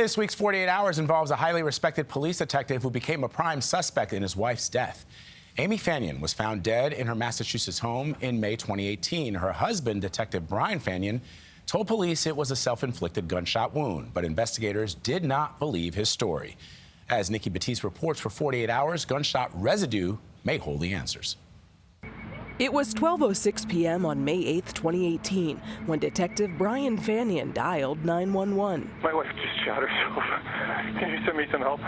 This week's 48 Hours involves a highly respected police detective who became a prime suspect in his wife's death. Amy Fanion was found dead in her Massachusetts home in May 2018. Her husband, Detective Brian Fanion, told police it was a self-inflicted gunshot wound, but investigators did not believe his story. As Nikki Battiste reports for 48 Hours, gunshot residue may hold the answers. It was 12:06 p.m. on May 8, 2018, when Detective Brian Fanion dialed 911. My wife just shot herself. Can you send me some help?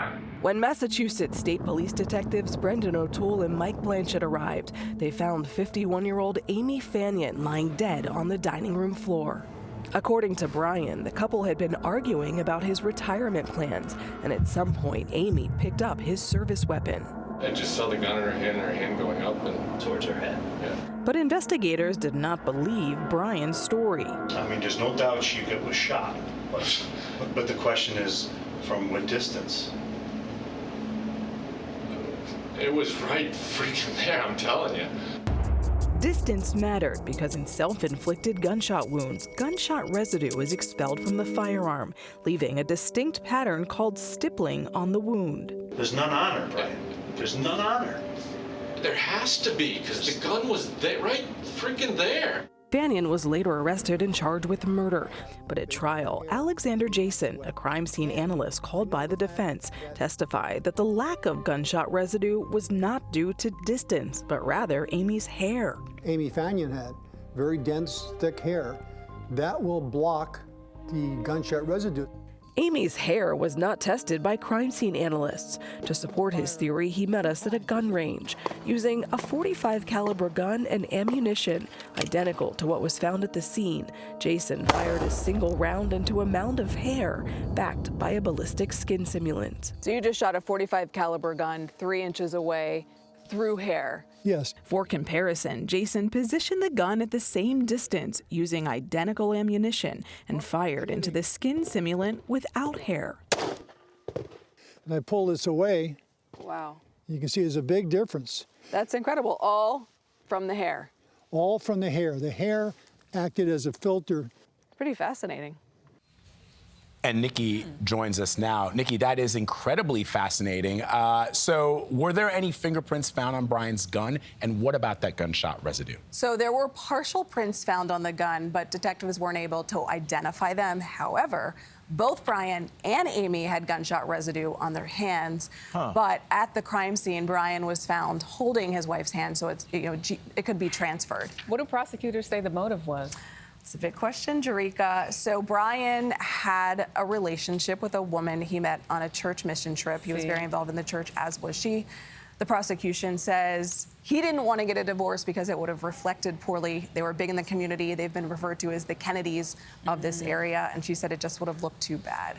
When Massachusetts State Police detectives Brendan O'Toole and Mike Blanchett arrived, they found 51-year-old Amy Fanion lying dead on the dining room floor. According to Brian, the couple had been arguing about his retirement plans, and at some point, Amy picked up his service weapon. I just saw the gun in her hand going up and towards her head. Yeah. But investigators did not believe Brian's story. I mean, there's no doubt she was shot, but the question is, from what distance? It was right freaking there, I'm telling you. Distance mattered because in self-inflicted gunshot wounds, gunshot residue is expelled from the firearm, leaving a distinct pattern called stippling on the wound. There's none on her, Brian. There's none on her. There has to be, because the gun was there, right freaking there. Fanion was later arrested and charged with murder. But at trial, Alexander Jason, a crime scene analyst called by the defense, testified that the lack of gunshot residue was not due to distance, but rather Amy's hair. Amy Fanion had very dense, thick hair. That will block the gunshot residue. Amy's hair was not tested by crime scene analysts. To support his theory, he met us at a gun range, using a .45 caliber gun and ammunition, identical to what was found at the scene. Jason fired a single round into a mound of hair, backed by a ballistic skin simulant. So you just shot a .45 caliber gun 3 inches away through hair. Yes. For comparison, Jason positioned the gun at the same distance using identical ammunition and fired into the skin simulant without hair. And I pull this away. Wow. You can see there's a big difference. That's incredible. All from the hair. All from the hair. The hair acted as a filter. Pretty fascinating. And Nikki joins us now. Nikki, that is incredibly fascinating. So were there any fingerprints found on Brian's gun? And what about that gunshot residue? So there were partial prints found on the gun, but detectives weren't able to identify them. However, both Brian and Amy had gunshot residue on their hands. But at the crime scene, Brian was found holding his wife's hand, so it's, it could be transferred. What do prosecutors say the motive was? It's a big question, Jerika. So Brian had a relationship with a woman he met on a church mission trip. He was very involved in the church, as was she. The prosecution says he didn't want to get a divorce because it would have reflected poorly. They were big in the community. They've been referred to as the Kennedys of this area. And she said it just would have looked too bad.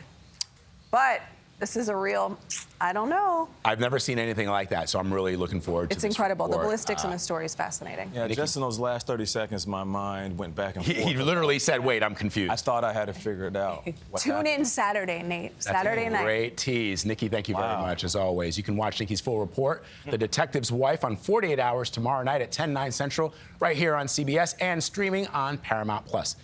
But this is a real, I don't know. I've never seen anything like that, so I'm really looking forward to It's this incredible. report. The ballistics in the story is fascinating. Yeah, just in those last 30 seconds, my mind went back and forth. He literally said, wait, I'm confused. I thought I had it figured out. Tune in Saturday, Nate. Saturday night. Great tease. Nikki, thank you very much, as always. You can watch Nikki's full report, The Detective's Wife, on 48 Hours tomorrow night at 10, 9 Central, right here on CBS and streaming on Paramount+.